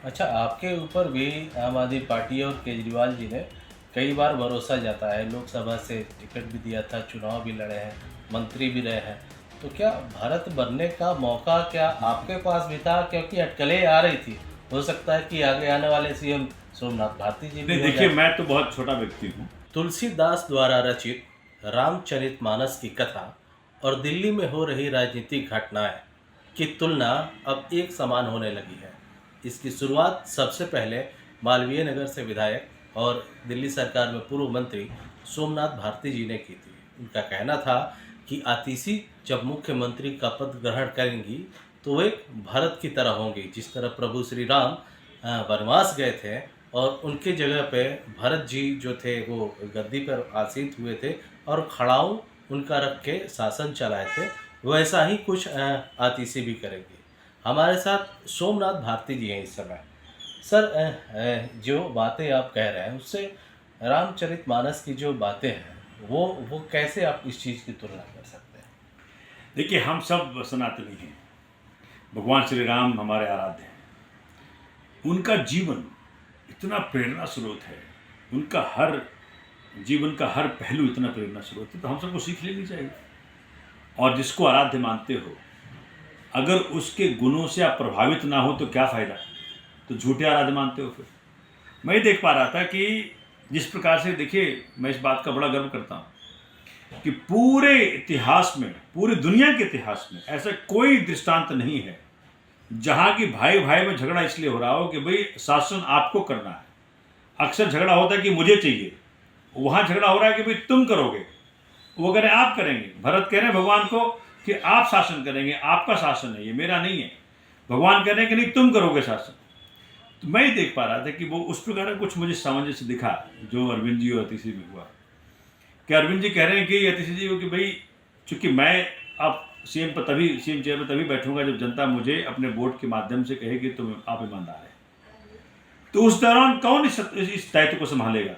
अच्छा, आपके ऊपर भी आम आदमी पार्टी और केजरीवाल जी ने कई बार भरोसा जताया है, लोकसभा से टिकट भी दिया था, चुनाव भी लड़े हैं, मंत्री भी रहे हैं। तो क्या भारत बनने का मौका क्या आपके पास भी था? क्योंकि अटकलें आ रही थी। हो सकता है कि आगे आने वाले सीएम सोमनाथ भारती जी भी नहीं, हो देखिए, जाए। मैं तो बहुत छोटा व्यक्ति हूँ। तुलसीदास द्वारा रचित रामचरितमानस की कथा और दिल्ली में हो रही राजनीतिक घटनाएं की तुलना अब एक समान होने लगी है। इसकी शुरुआत सबसे पहले मालवीय नगर से विधायक और दिल्ली सरकार में पूर्व मंत्री सोमनाथ भारती जी ने की थी। उनका कहना था कि आतिशी जब मुख्यमंत्री का पद ग्रहण करेंगी तो वे भारत की तरह होंगी, जिस तरह प्रभु श्री राम वनवास गए थे और उनके जगह पे भरत जी जो थे वो गद्दी पर आसीन हुए थे और खड़ाऊ उनका रख के शासन चलाए थे। वैसा ही कुछ आतिशी भी करेंगे। हमारे साथ सोमनाथ भारती जी हैं इस समय। सर, जो बातें आप कह रहे हैं उससे रामचरितमानस की जो बातें हैं वो कैसे आप इस चीज़ की तुलना कर सकते हैं? देखिए, हम सब सनातनी हैं। भगवान श्री राम हमारे आराध्य हैं। उनका जीवन इतना प्रेरणा स्रोत है, उनका हर जीवन का हर पहलू इतना प्रेरणा स्रोत है, तो हम सबको सीख लेनी चाहिए। और जिसको आराध्य मानते हो, अगर उसके गुणों से आप प्रभावित ना हो तो क्या फ़ायदा? तो झूठे आराध्य मानते हो फिर। मैं ये देख पा रहा था कि जिस प्रकार से, देखिए, मैं इस बात का बड़ा गर्व करता हूँ कि पूरे इतिहास में, पूरी दुनिया के इतिहास में ऐसा कोई दृष्टांत नहीं है जहाँ की भाई भाई में झगड़ा इसलिए हो रहा हो कि भाई शासन आपको करना है। अक्सर झगड़ा होता है कि मुझे चाहिए, वहाँ झगड़ा हो रहा है कि भाई तुम करोगे, वो कह रहे हैं आप करेंगे। भरत कह रहे हैं भगवान को कि आप शासन करेंगे, आपका शासन है, ये मेरा नहीं है। भगवान कह रहे हैं कि नहीं, तुम करोगे शासन। तो मैं ही देख पा रहा था कि वो उस प्रकार का कुछ मुझे सामंजस्य दिखा जो अरविंद जी और अतिशी में हुआ। कि अरविंद जी कह रहे हैं कि अतिशी जी को कि भाई, चूंकि मैं अब सीएम चेयर पर तभी बैठूंगा जब जनता मुझे अपने वोट के माध्यम से कहे कि तुम आप ईमानदार है। तो उस दौरान कौन इस दायित्व को संभालेगा?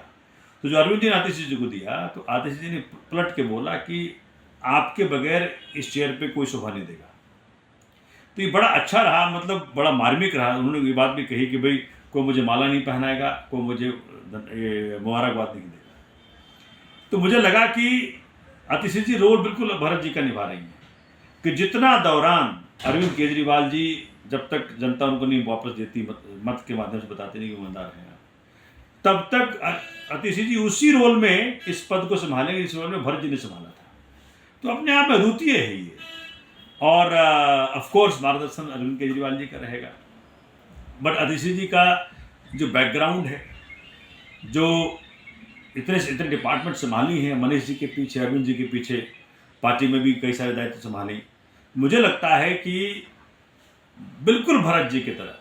तो जो अरविंद जी ने आतिशी जी को दिया, तो आतिशी जी ने पलट के बोला कि आपके बगैर इस चेयर पे कोई शोभा नहीं देगा। तो ये बड़ा अच्छा रहा, मतलब बड़ा मार्मिक रहा। उन्होंने ये बात भी कही कि भाई कोई मुझे माला नहीं पहनाएगा, कोई मुझे मुबारकबाद नहीं देगा। तो मुझे लगा कि आतिशी जी रोल बिल्कुल भरत जी का निभा रही हैं कि जितना दौरान अरविंद केजरीवाल जी, जब तक जनता उनको नहीं वापस देती, मत के माध्यम से बताते नहीं कि ईमानदार हैं, तब तक आतिशी जी उसी रोल में इस पद को संभालेंगे जिस रोल में भरत जी ने संभाला था। तो अपने आप में अद्वितीय है ये। और ऑफ कोर्स मार्गदर्शन अरविंद केजरीवाल जी का रहेगा, बट आतिशी जी का जो बैकग्राउंड है, जो इतने से इतने डिपार्टमेंट संभाली हैं, मनीष जी के पीछे, अरविंद जी के पीछे, पार्टी में भी कई सारे दायित्व संभाली, मुझे लगता है कि बिल्कुल भरत जी की तरह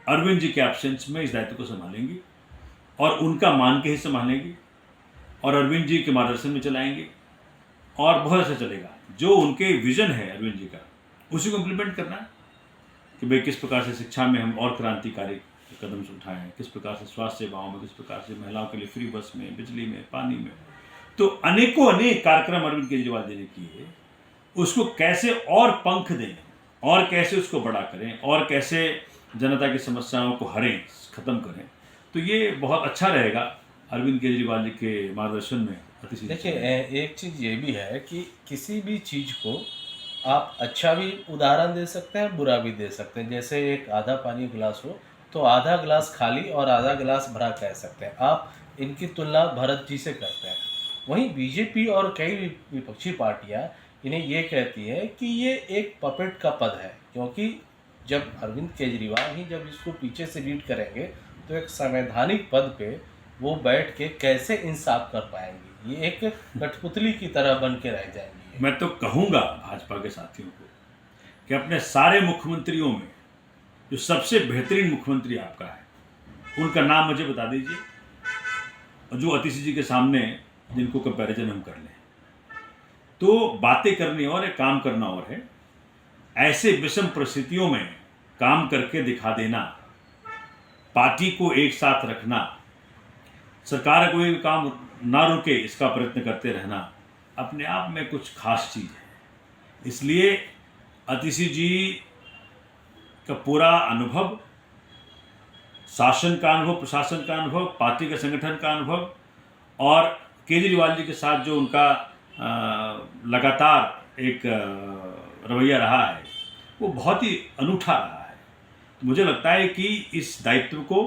अरविंद जी के एब्सेंस में इस दायित्व को संभालेंगी और उनका मान के ही संभालेंगी और अरविंद जी के मार्गदर्शन में चलाएंगे और बहुत अच्छा चलेगा। जो उनके विजन है अरविंद जी का, उसी को इम्प्लीमेंट करना है कि भाई किस प्रकार से शिक्षा में हम और क्रांतिकारी कदम से उठाएं, किस प्रकार से स्वास्थ्य सेवाओं में, किस प्रकार से महिलाओं के लिए फ्री बस में, बिजली में, पानी में। तो अनेकों अनेक कार्यक्रम अरविंद केजरीवाल जी ने किए। उसको कैसे और पंख दें और कैसे उसको बड़ा करें और कैसे जनता की समस्याओं को हरें, खत्म करें, तो ये बहुत अच्छा रहेगा अरविंद केजरीवाल जी के मार्गदर्शन में। देखिए, एक चीज़ ये भी है कि किसी भी चीज़ को आप अच्छा भी उदाहरण दे सकते हैं, बुरा भी दे सकते हैं। जैसे एक आधा पानी गिलास हो तो आधा गिलास खाली और आधा गिलास भरा कह सकते हैं। आप इनकी तुलना भरत जी से करते हैं। वहीं बीजेपी और कई विपक्षी पार्टियां इन्हें ये कहती है कि ये एक पपेट का पद है, क्योंकि जब अरविंद केजरीवाल ही जब इसको पीछे से लीड करेंगे तो एक संवैधानिक पद पे वो बैठ के कैसे इंसाफ कर पाएंगे? ये एक कठपुतली की तरह बन के रह जाएंगी ये। मैं तो कहूँगा भाजपा के साथियों को कि अपने सारे मुख्यमंत्रियों में जो सबसे बेहतरीन मुख्यमंत्री आपका है, उनका नाम मुझे बता दीजिए, और जो आतिशी जी के सामने जिनको कंपैरिजन हम कर लें। तो बातें करनी और है, काम करना और है। ऐसे विषम परिस्थितियों में काम करके दिखा देना, पार्टी को एक साथ रखना, सरकार कोई काम ना रुके इसका प्रयत्न करते रहना, अपने आप में कुछ खास चीज़ है। इसलिए आतिशी जी का पूरा अनुभव शासन का अनुभव, प्रशासन का अनुभव, पार्टी के संगठन का अनुभव, और केजरीवाल जी के साथ जो उनका लगातार एक रवैया रहा है वो बहुत ही अनूठा रहा है। तो मुझे लगता है कि इस दायित्व को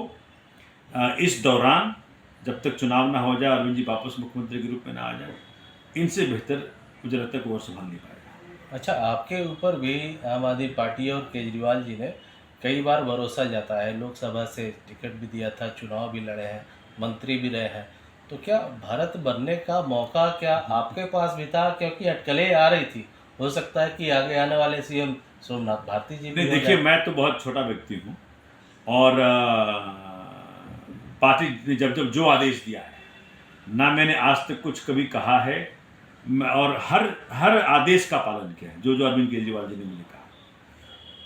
इस दौरान, जब तक चुनाव ना हो जाए, अरविंद जी वापस मुख्यमंत्री के रूप में ना आ जाए, इनसे बेहतर मुझे लगता है कि और संभाल नहीं पाएगा। अच्छा, आपके ऊपर भी आम आदमी पार्टी और केजरीवाल जी ने कई बार भरोसा जताया है, लोकसभा से टिकट भी दिया था, चुनाव भी लड़े हैं, मंत्री भी रहे हैं, तो क्या भारत बनने का मौका क्या आपके पास भी था? क्योंकि अटकलें आ रही थी, हो सकता है कि आगे आने वाले सीएम सोमनाथ भारती जी भी नहीं, हो देखिए, जाए। मैं तो बहुत छोटा व्यक्ति हूँ, और पार्टी ने जब जब जो आदेश दिया है, ना मैंने आज तक कुछ कभी कहा है, और हर आदेश का पालन किया है जो जो अरविंद केजरीवाल जी ने मुझे कहा।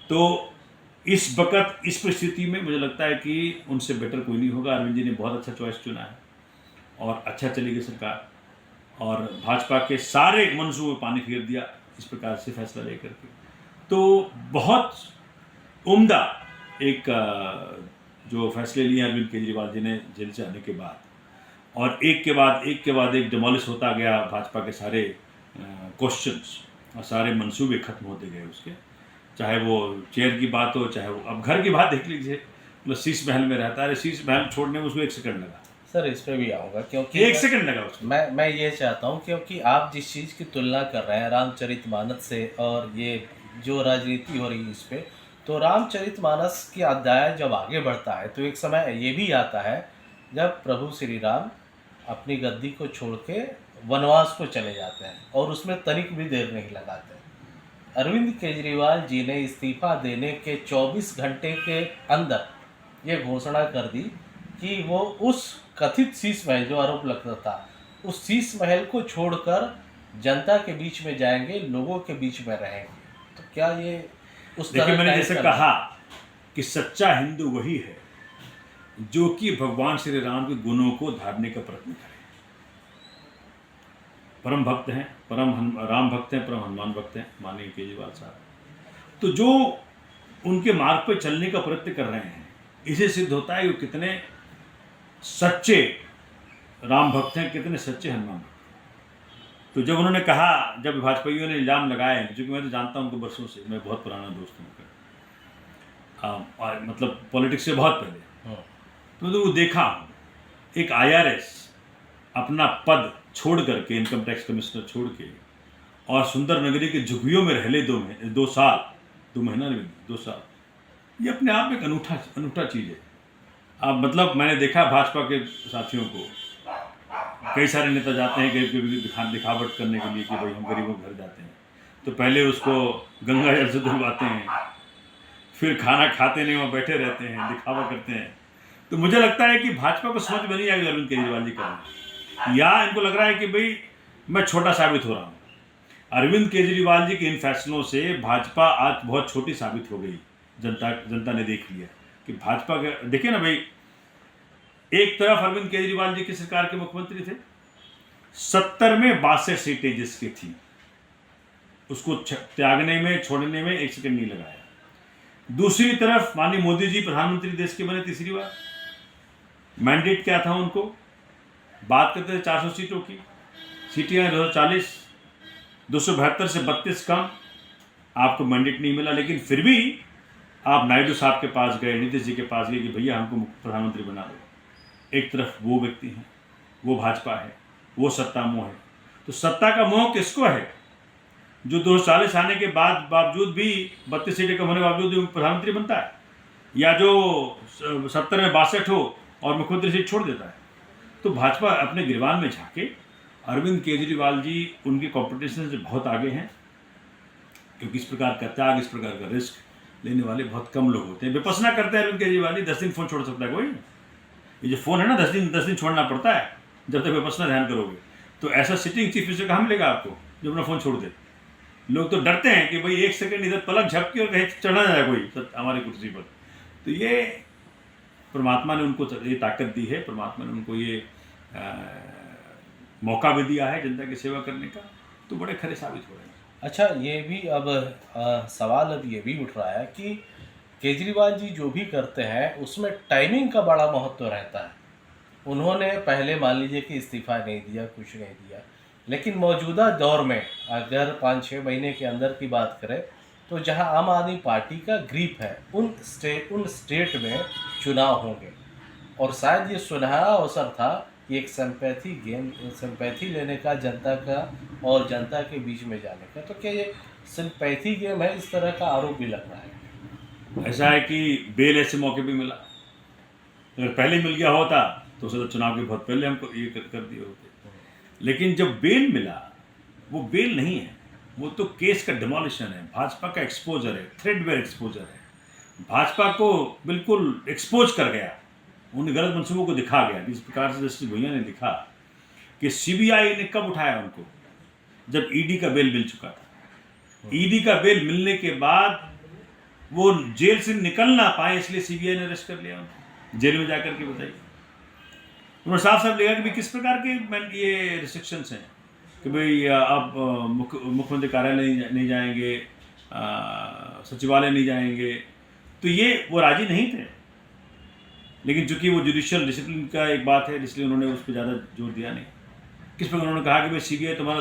तो इस वक्त, इस परिस्थिति में मुझे लगता है कि उनसे बेटर कोई नहीं होगा। अरविंद जी ने बहुत अच्छा चॉइस चुना है और अच्छा चलेगी सरकार, और भाजपा के सारे मंसूबों में पानी फेर दिया इस प्रकार से फैसला लेकर के। तो बहुत उम्दा एक जो फैसले लिए अरविंद केजरीवाल जी ने जेल से आने के बाद, और एक के बाद एक डिमोलिश होता गया भाजपा के सारे क्वेश्चंस, और सारे मंसूबे खत्म होते गए उसके। चाहे वो चेयर की बात हो, चाहे वो, अब घर की बात देख लीजिए, मतलब शीश महल में रहता है, शीश महल छोड़ने में उसको 1 सेकंड लगा। सर, इस पे भी आऊँगा, क्योंकि 1 सेकंड लगा उसको। मैं ये चाहता हूँ, क्योंकि आप जिस चीज़ की तुलना कर रहे हैं रामचरितमानस से, और ये जो राजनीति हो रही है इस पे, तो रामचरितमानस की अध्याय जब आगे बढ़ता है तो एक समय ये भी आता है जब प्रभु श्री राम अपनी गद्दी को छोड़ के वनवास को चले जाते हैं, और उसमें तनिक भी देर नहीं लगाते। अरविंद केजरीवाल जी ने इस्तीफा देने के 24 घंटे के अंदर ये घोषणा कर दी कि वो उस कथित शीश महल, जो आरोप लगता था, उस शीश महल को छोड़कर जनता के बीच में जाएंगे, लोगों के बीच में रहेंगे। तो क्या ये उस देखिए, तरह मैंने का जैसे एक कहा कि सच्चा हिंदू वही है जो कि भगवान श्री राम के गुणों को धारने का प्रयत्न करे। परम भक्त हैं, राम भक्त हैं, परम हनुमान भक्त हैं माननीय केजरीवाल साहब। तो जो उनके मार्ग पर चलने का प्रयत्न कर रहे हैं, इसे सिद्ध होता है कि वो कितने सच्चे राम भक्त हैं, कितने सच्चे हनुमान भक्त हैं। तो जब उन्होंने कहा, जब भाजपाइयों ने इल्जाम लगाए, क्योंकि मैं तो जानता हूं उनको बरसों से, मैं बहुत पुराना दोस्त हूं उनका, मतलब पॉलिटिक्स से बहुत पहले, तो वो देखा हूं, एक IRS अपना पद छोड़ करके, इनकम टैक्स कमिश्नर छोड़ के, और सुंदर नगरी के झुग्गियों में रह ले 2 साल, 2 महीना नहीं, 2 साल, ये अपने आप में एक अनूठा चीज़ है। अब मतलब मैंने देखा भाजपा के साथियों को, कई सारे नेता जाते हैं गरीब दिखावट करने के लिए कि भाई हम गरीबों के घर जाते हैं, तो पहले उसको गंगा जल से धुलवाते हैं, फिर खाना खाते नहीं, वहाँ बैठे रहते हैं, दिखावा करते हैं। तो मुझे लगता है कि भाजपा को समझ में नहीं आएगी अरविंद केजरीवाल जी कर रहे हैं, या इनको लग रहा है कि भाई मैं छोटा साबित हो रहा हूँ। अरविंद केजरीवाल जी के इन फैसलों से भाजपा आज बहुत छोटी साबित हो गई। जनता ने देख लिया कि भाजपा के, देखिए ना भाई, एक तरफ अरविंद केजरीवाल जी की सरकार के मुख्यमंत्री थे, 70 में 62 सीटें जिसकी थी, उसको त्यागने में, छोड़ने में 1 सेकंड नहीं लगाया। दूसरी तरफ माननीय मोदी जी प्रधानमंत्री देश के बने तीसरी बार, मैंडेट क्या था उनको, बात करते थे 400 सीटों की, सीटें 240, 272 से 32 कम, आपको मैंडेट नहीं मिला। लेकिन फिर भी आप नायडू साहब के पास गए, नीतीश जी के पास गए कि भैया हमको प्रधानमंत्री बना दो। एक तरफ वो व्यक्ति हैं, वो भाजपा है, वो सत्ता मोह है। तो सत्ता का मोह किसको है? जो 240 आने के बावजूद भी, 32 सीटें कम होने के बावजूद भी प्रधानमंत्री बनता है, या जो 70 में 62 हो और मुख्यमंत्री सीट छोड़ देता है। तो भाजपा अपने गिरबान में झांके, अरविंद केजरीवाल जी उनके कॉम्पिटिशन से बहुत आगे हैं, क्योंकि इस प्रकार का त्याग, इस प्रकार का रिस्क लेने वाले बहुत कम लोग होते हैं। विपसना करते हैं अरविंद केजरीवाल जी, 10 दिन फोन छोड़ सकता है कोई? ये जो फोन है ना, 10 दिन छोड़ना पड़ता है जब तक विपसना ध्यान करोगे। तो ऐसा सिटिंग चीफ मिनिस्टर कहाँ मिलेगा आपको जो अपना फोन छोड़ दे? लोग तो डरते हैं कि भाई 1 सेकंड इधर पलक झपकी और कहीं चढ़ा जाए कोई हमारी कुर्सी पर। तो ये परमात्मा ने उनको ये ताकत दी है, परमात्मा ने उनको ये मौका भी दिया है जनता की सेवा करने का, तो बड़े खरे साबित हो रहे हैं। अच्छा, ये भी अब सवाल अब ये भी उठ रहा है कि केजरीवाल जी जो भी करते हैं उसमें टाइमिंग का बड़ा महत्व रहता है। उन्होंने पहले मान लीजिए कि इस्तीफ़ा नहीं दिया, कुछ नहीं दिया, लेकिन मौजूदा दौर में अगर 5-6 महीने के अंदर की बात करें, तो जहां आम आदमी पार्टी का ग्रिप है, उन स्टेट में चुनाव होंगे और शायद ये सुनहरा अवसर था कि एक सिंपैथी लेने का जनता का और जनता के बीच में जाने का। तो क्या ये सिंपैथी गेम है? इस तरह का आरोप भी लग रहा है। ऐसा है कि बेल ऐसे मौके पे मिला, अगर पहले मिल गया होता तो उसे तो चुनाव के बहुत पहले हमको ये कर दिए होते। लेकिन जब बेल मिला, वो बेल नहीं है, वो तो केस का डिमोलिशन है, भाजपा का एक्सपोजर है, थ्रेडवेयर एक्सपोजर है। भाजपा को बिल्कुल एक्सपोज कर गया, उन गलत मंसूबों को दिखा गया। जिस प्रकार से जस्टिस भुइयां ने लिखा कि सीबीआई ने कब उठाया उनको, जब ईडी का बेल मिल चुका था। ईडी का बेल मिलने के बाद वो जेल से निकल ना पाए, इसलिए सीबीआई ने अरेस्ट कर लिया उनको, जेल में जाकर के। बताइए, उन्होंने साफ साफ लिखा कि भाई किस प्रकार के ये रिस्ट्रिक्शंस हैं कि भाई आप मुख्यमंत्री कार्यालय नहीं जाएंगे, सचिवालय नहीं जाएंगे। तो ये वो राजी नहीं थे, लेकिन चूंकि वो जुडिशियल डिसिप्लिन का एक बात है, इसलिए उन्होंने उस पर ज़्यादा जोर दिया नहीं। किस प्रकार उन्होंने कहा कि भाई सीबीआई तुम्हारा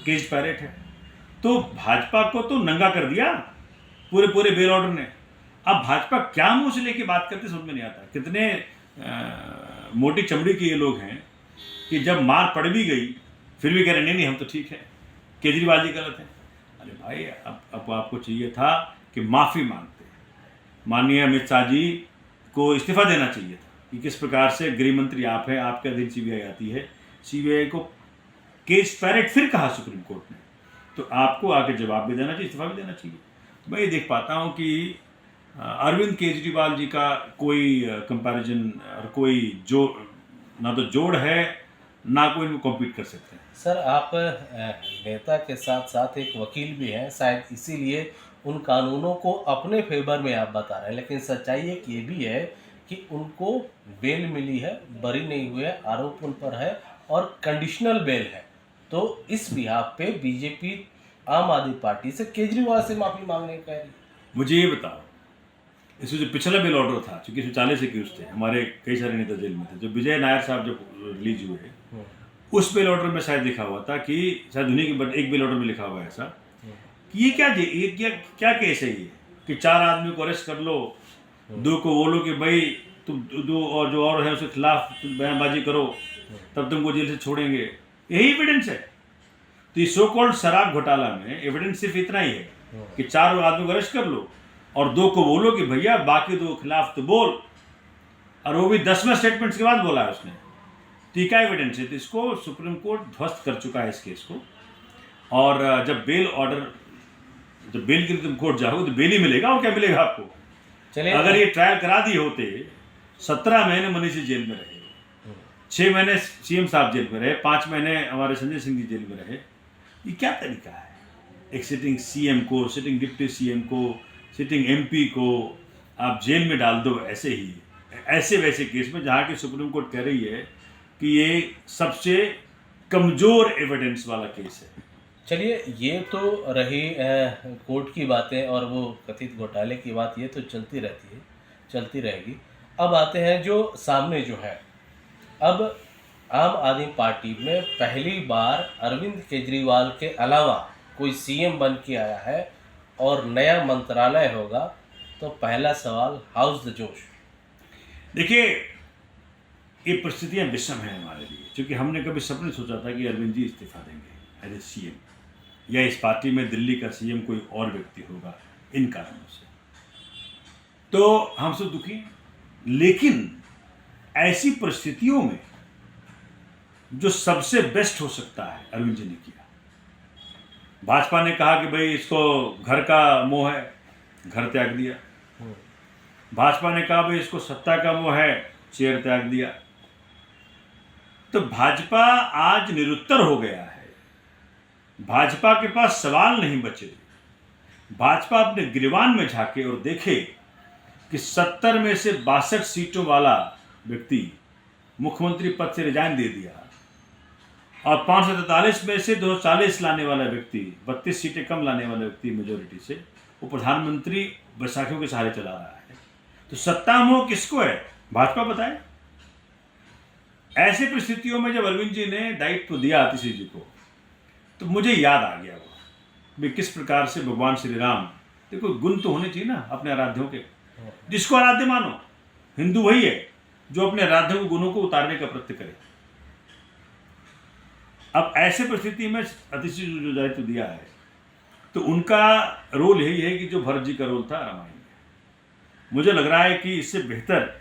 केस पैरेट है। तो भाजपा को तो नंगा कर दिया पूरे बेल ऑर्डर ने। अब भाजपा क्या मुंह से लेके बात करते समझ में नहीं आता। कितने मोटी चमड़ी के ये लोग हैं कि जब मार पड़ भी गई फिर भी कह रहे नहीं हम तो ठीक है, केजरीवाल जी गलत है। अरे भाई, अब आपको चाहिए था कि माफ़ी मांगते, माननीय अमित शाह जी को इस्तीफा देना चाहिए था कि किस प्रकार से गृह मंत्री आप हैं, आपके अधीन सीबीआई आती है। सीबीआई को केस पैरेट फिर कहा सुप्रीम कोर्ट ने, तो आपको आके जवाब भी देना चाहिए, इस्तीफा भी देना चाहिए। मैं ये देख पाता हूँ कि अरविंद केजरीवाल जी का कोई कंपैरिजन और कोई ना तो जोड़ है, ना कोई इनको कॉम्पीट कर सकते हैं। सर, आप नेता के साथ साथ एक वकील भी हैं, शायद इसीलिए उन कानूनों को अपने फेवर में आप बता रहे हैं, लेकिन सच्चाई एक ये भी है कि उनको बेल मिली है, बरी नहीं हुए, आरोप उन पर है और कंडीशनल बेल है। तो इस बिहाफ पे बीजेपी आम आदमी पार्टी से केजरीवाल से माफ़ी मांगने कह रही है। मुझे ये बताओ, इसमें जो पिछला बेल ऑर्डर था, चूंकि इसमें 40 एक्यूज थे, हमारे कई सारे नेता जेल में थे, जो विजय नायर साहब जब रिलीज हुए, उस बेल ऑर्डर में शायद लिखा हुआ था कि शायद उन्हीं के एक बेल ऑर्डर में लिखा हुआ है ऐसा कि ये क्या केस है ये कि 4 आदमी को अरेस्ट कर लो, 2 को बोलो कि भाई तुम 2 और जो और है उसके खिलाफ तुम बयानबाजी करो, तब तुमको जेल से छोड़ेंगे। यही एविडेंस है। तो इस सो कॉल्ड शराब घोटाला में एविडेंस सिर्फ इतना ही है कि 4 आदमी को अरेस्ट कर लो और 2 को बोलो कि भैया बाकी 2 के खिलाफ तो बोल, और वो भी 10वें स्टेटमेंट के बाद बोला है उसने। टीका एविडेंस है। तो इसको सुप्रीम कोर्ट ध्वस्त कर चुका है इस केस को। और जब बेल के लिए तुम कोर्ट जाओगे तो बेल ही मिलेगा, और क्या मिलेगा आपको। चलिए, अगर ये ट्रायल करा दिए होते, 17 महीने मनीष जी जेल में रहे, 6 महीने सीएम साहब जेल में रहे, 5 महीने हमारे संजय सिंह जी जेल में रहे, ये क्या तरीका है। एक सिटिंग सीएम को, सिटिंग डिप्टी सीएम को, सिटिंग एमपी को आप जेल में डाल दो ऐसे वैसे केस में, जहाँ की सुप्रीम कोर्ट कह रही है कि ये सबसे कमज़ोर एविडेंस वाला केस है। चलिए, ये तो रही कोर्ट की बातें और वो कथित घोटाले की बात, ये तो चलती रहती है, चलती रहेगी। अब आते हैं जो सामने जो है, अब आम आदमी पार्टी में पहली बार अरविंद केजरीवाल के अलावा कोई सीएम बन के आया है और नया मंत्रालय होगा, तो पहला सवाल, हाउस द जोश। देखिए, ये परिस्थितियाँ विषम हैं हमारे लिए, क्योंकि हमने कभी सपने सोचा था कि अरविंद जी इस्तीफा देंगे एज ए सीएम, या इस पार्टी में दिल्ली का सीएम कोई और व्यक्ति होगा इन कारणों से। तो हम सब दुखी हैं। लेकिन ऐसी परिस्थितियों में जो सबसे बेस्ट हो सकता है अरविंद जी ने किया। भाजपा ने कहा कि भाई इसको घर का मोह है, घर त्याग दिया। भाजपा ने कहा भाई इसको सत्ता का मोह है, चेयर त्याग दिया। तो भाजपा आज निरुत्तर हो गया है। भाजपा के पास सवाल नहीं बचे। भाजपा अपने गिरबान में झांके और देखे कि 70 में से 62 सीटों वाला व्यक्ति मुख्यमंत्री पद से रिजाइन दे दिया, और 543 में से 240 लाने वाला व्यक्ति, 32 सीटें कम लाने वाला व्यक्ति मेजोरिटी से, वो प्रधानमंत्री बैसाखियों के सहारे चला रहा है। तो सत्ता मोह किसको है? भाजपा बताए। ऐसी परिस्थितियों में जब अरविंद जी ने दायित्व दिया आतिशी जी को, तो मुझे याद आ गया वो भी किस प्रकार से भगवान श्री राम, देखो गुण तो होने चाहिए ना अपने आराध्यों के। जिसको आराध्य मानो, हिंदू वही है जो अपने आराध्यों के गुणों को उतारने का प्रयत्न करे। अब ऐसे परिस्थिति में आतिशी जी जो दायित्व दिया है, तो उनका रोल यही है कि जो भरत जी का रोल था रामायण में, मुझे लग रहा है कि इससे बेहतर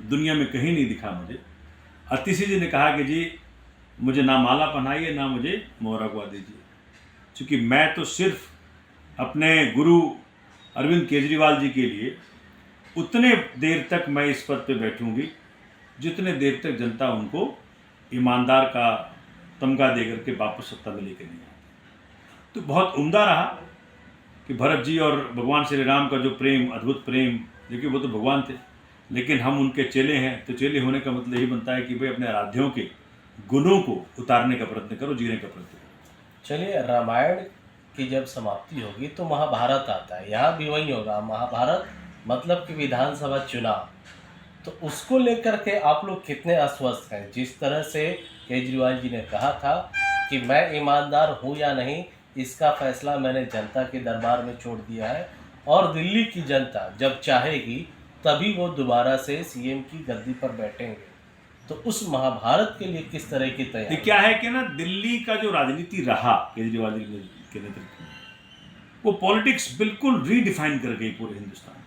दुनिया में कहीं नहीं दिखा मुझे। आतिशी जी ने कहा कि जी मुझे ना माला पहनाइए, ना मुझे मोहर अगवा दीजिए, क्योंकि मैं तो सिर्फ अपने गुरु अरविंद केजरीवाल जी के लिए उतने देर तक मैं इस पद पे बैठूंगी जितने देर तक जनता उनको ईमानदार का तमगा दे करके वापस सत्ता में लेकर नहीं आती। तो बहुत उम्दा रहा कि भरत जी और भगवान श्री राम का जो प्रेम, अद्भुत प्रेम, देखिए वो तो भगवान थे, लेकिन हम उनके चेले हैं। तो चेले होने का मतलब यही बनता है कि भाई अपने आराध्यों के गुणों को उतारने का प्रयत्न करो, जीने का प्रयत्न करो। चलिए, रामायण की जब समाप्ति होगी तो महाभारत आता है, यहाँ भी वही होगा। महाभारत मतलब कि विधानसभा चुनाव, तो उसको लेकर के आप लोग कितने आश्वस्त हैं? जिस तरह से केजरीवाल जी ने कहा था कि मैं ईमानदार हूँ या नहीं, इसका फैसला मैंने जनता के दरबार में छोड़ दिया है, और दिल्ली की जनता जब चाहेगी तभी वो दोबारा से सीएम की गद्दी पर बैठेंगे। तो उस महाभारत के लिए किस तरह की तैयारी? क्या है कि ना, दिल्ली का जो राजनीति रहा केजरीवाल जी के नेतृत्व में, वो पॉलिटिक्स बिल्कुल रीडिफाइन कर गई पूरे हिंदुस्तान को।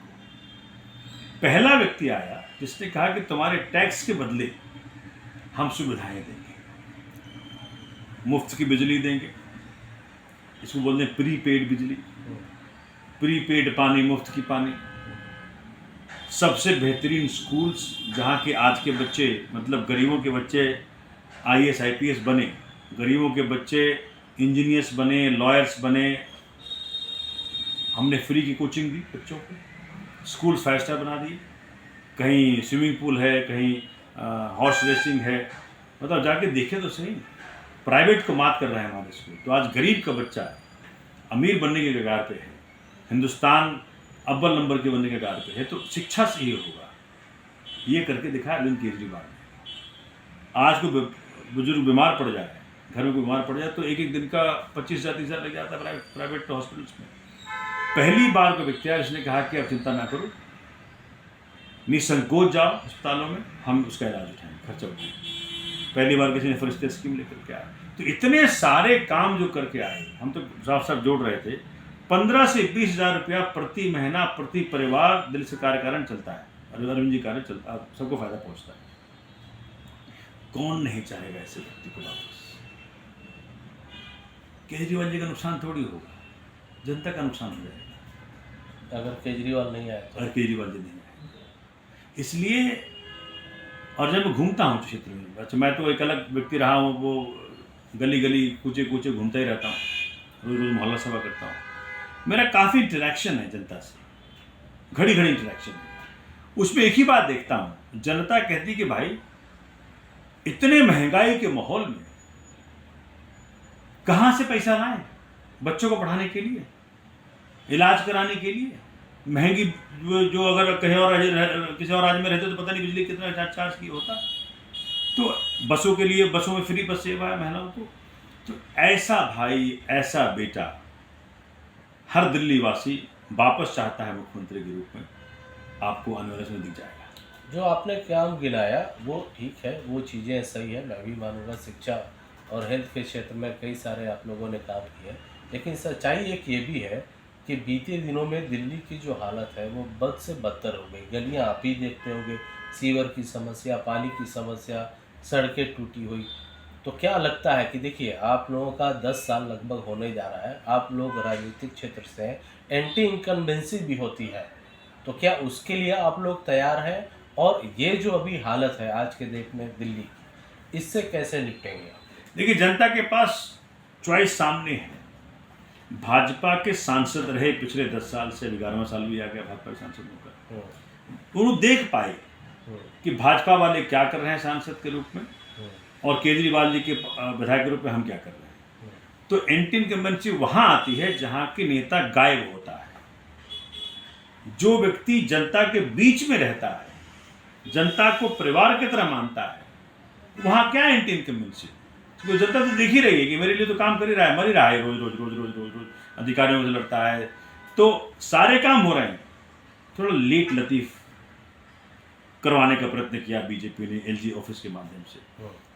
पहला व्यक्ति आया जिसने कहा कि तुम्हारे टैक्स के बदले हम सुविधाएं देंगे, मुफ्त की बिजली देंगे, इसको बोलते हैं प्रीपेड बिजली, प्रीपेड पानी, मुफ्त की पानी, सबसे बेहतरीन स्कूल्स जहाँ के आज के बच्चे, मतलब गरीबों के बच्चे आईएएस आईपीएस बने, गरीबों के बच्चे इंजीनियर्स बने, लॉयर्स बने। हमने फ्री की कोचिंग दी बच्चों को, स्कूल 5 स्टार बना दिए, कहीं स्विमिंग पूल है, कहीं हॉर्स रेसिंग है। मतलब जाके देखे तो सही, प्राइवेट को मात कर रहे हैं हमारे स्कूल। तो आज गरीब का बच्चा अमीर बनने के कगार पे है, हिंदुस्तान अव्वल नंबर के बनने के कगार पे है। तो शिक्षा से ही होगा, ये करके दिखाया अरविंद केजरीवाल ने। आज को बुजुर्ग बीमार पड़ जाए, घर में कोई बीमार पड़ जाए, तो एक एक दिन का 25,000-30,000 लग जाता है प्राइवेट हॉस्पिटल्स में। पहली बार का व्यक्ति है जिसने कहा कि आप चिंता ना करो, निसंकोच जाओ अस्पतालों में, हम उसका इलाज उठाएंगे, खर्चा उठाएंगे। पहली बार किसी ने फरिश्ते स्कीम लेकर के आया। तो इतने सारे काम जो करके आए, हम तो साफ साफ जोड़ रहे थे, 15 से 20,000 रुपया प्रति महीना प्रति परिवार दिल्ली से कार्यकारण चलता है, अरविंद जी कार्य चलता, सबको फायदा पहुंचता है। कौन नहीं चाहेगा ऐसे व्यक्ति को वापस? केजरीवाल जी का नुकसान थोड़ी होगा, जनता का नुकसान हो जाएगा अगर केजरीवाल नहीं आए तो। और केजरीवाल जी नहीं आए इसलिए। और जब मैं घूमता हूँ क्षेत्र में, अच्छा मैं तो एक अलग व्यक्ति रहा हूँ, वो गली गली कूचे कूचे घूमता ही रहता हूँ, रोज रोज मोहल्ला सभा करता हूँ। मेरा काफ़ी इंटरेक्शन है जनता से, घड़ी घड़ी इंटरेक्शन है। उसमें एक ही बात देखता हूँ, जनता कहती कि भाई इतने महंगाई के माहौल में कहाँ से पैसा लाएं बच्चों को पढ़ाने के लिए, इलाज कराने के लिए। महंगी जो अगर कहीं और किसी और राज्य में रहते तो पता नहीं बिजली कितना चार्ज की होता। तो बसों के लिए, बसों में फ्री बस सेवा है महिलाओं को। तो ऐसा भाई, ऐसा बेटा हर दिल्ली वासी वापस चाहता है मुख्यमंत्री के रूप में, आपको आने वाले समय दिख जाएगा। जो आपने काम गिनाया वो ठीक है, वो चीज़ें सही है, मैं भी मानूंगा। शिक्षा और हेल्थ के क्षेत्र में कई सारे आप लोगों ने काम किए, लेकिन सच्चाई एक ये भी है कि बीते दिनों में दिल्ली की जो हालत है वो बद से बदतर हो गई। गलियां आप ही देखते होंगे, सीवर की समस्या, पानी की समस्या, सड़कें टूटी हुई। तो क्या लगता है कि देखिए, आप लोगों का 10 साल लगभग होने जा रहा है, आप लोग राजनीतिक क्षेत्र से हैं, एंटी इनकम्बेंसी भी होती है, तो क्या उसके लिए आप लोग तैयार हैं? और ये जो अभी हालत है आज के देश में दिल्ली की, इससे कैसे निपटेंगे? देखिए, जनता के पास चॉइस सामने है। भाजपा के सांसद रहे पिछले 10 साल से, 11वां साल भी आ गया भाजपा के सांसद होकर, उन्होंने देख पाए कि भाजपा वाले क्या कर रहे हैं सांसद के रूप में, और केजरीवाल जी के विधायक के रूप में हम क्या कर रहे हैं। तो एंटी इनकम्बेंसी वहां आती है जहां के नेता गायब होता है। जो व्यक्ति जनता के बीच में रहता है, जनता को परिवार की तरह मानता है, वहां क्या एंटी इनकम्बेंसी? तो जनता तो देख ही रही है कि मेरे लिए तो काम कर ही रहा है, मर ही रहा है, रोज रोज रोज रोज रोज रोज अधिकारियों से लड़ता है, तो सारे काम हो रहे हैं। थोड़ा लेट लतीफ करवाने का प्रयत्न किया बीजेपी ने एलजी ऑफिस के माध्यम से,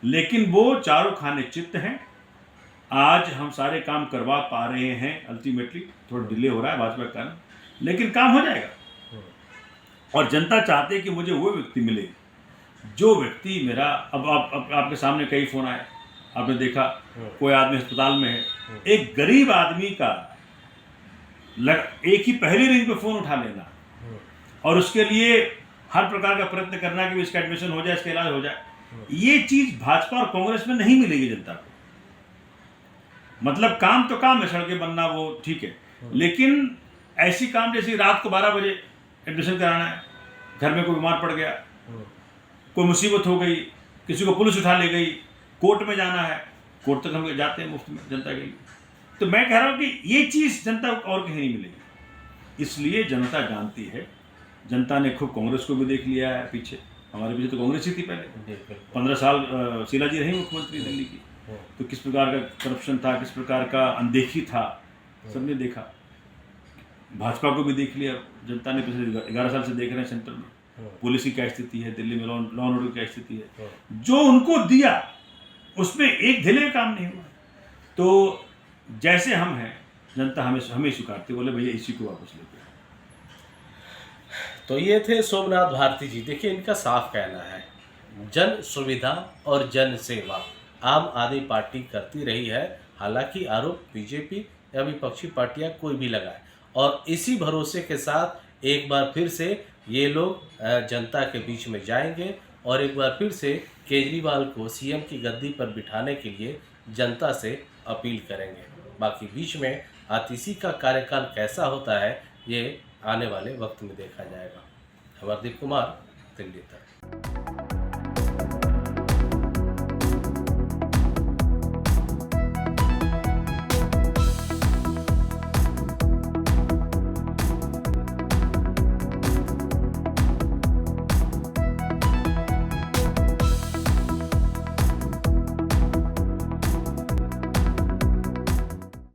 लेकिन वो चारों खाने चित्त हैं। आज हम सारे काम करवा पा रहे हैं, अल्टीमेटली थोड़ा डिले हो रहा है भाजपा के कारण, लेकिन काम हो जाएगा। और जनता चाहते है कि मुझे वो व्यक्ति मिले जो व्यक्ति मेरा, अब आपके सामने कई फोन आए, आपने देखा कोई आदमी अस्पताल में है, एक गरीब आदमी का एक ही पहली रिंग पे फोन उठा लेना और उसके लिए हर प्रकार का प्रयत्न करना कि इसका एडमिशन हो जाए, इसका इलाज हो जाए, ये चीज भाजपा और कांग्रेस में नहीं मिलेगी जनता को। मतलब काम तो काम है, सड़कें बनना वो ठीक है, लेकिन ऐसी काम जैसे रात को 12 बजे एडमिशन कराना है, घर में कोई बीमार पड़ गया, कोई मुसीबत हो गई, किसी को पुलिस उठा ले गई, कोर्ट में जाना है, कोर्ट तक हम जाते हैं मुफ्त में जनता के लिए। तो मैं कह रहा हूँ कि ये चीज़ जनता को और कहीं नहीं मिलेगी। इसलिए जनता जानती है, जनता ने खूब कांग्रेस को भी देख लिया है पीछे, हमारे पीछे तो कांग्रेस ही थी पहले, 15 साल शीला जी रही मुख्यमंत्री दिल्ली की, तो किस प्रकार का करप्शन था, किस प्रकार का अनदेखी था, सबने देखा। भाजपा को भी देख लिया जनता ने, पिछले 11 साल से देख रहे हैं सेंटर में पुलिस की क्या स्थिति है, दिल्ली में लॉ एंड ऑर्डर की क्या स्थिति है, जो उनको दिया उसमें एक ढिले का काम नहीं हुआ। तो जैसे हम हैं, जनता हमें स्वीकारती, बोले भैया इसी को वापस लेते हैं। तो ये थे सोमनाथ भारती जी। देखिए, इनका साफ कहना है, जन सुविधा और जन सेवा आम आदमी पार्टी करती रही है। हालांकि आरोप बीजेपी या विपक्षी पार्टियां कोई भी लगाए, और इसी भरोसे के साथ एक बार फिर से ये लोग जनता के बीच में जाएंगे और एक बार फिर से केजरीवाल को सीएम की गद्दी पर बिठाने के लिए जनता से अपील करेंगे। बाकी बीच में आतिशी का कार्यकाल कैसा होता है, ये आने वाले वक्त में देखा जाएगा। अमरदीप कुमार, दिल्ली तक।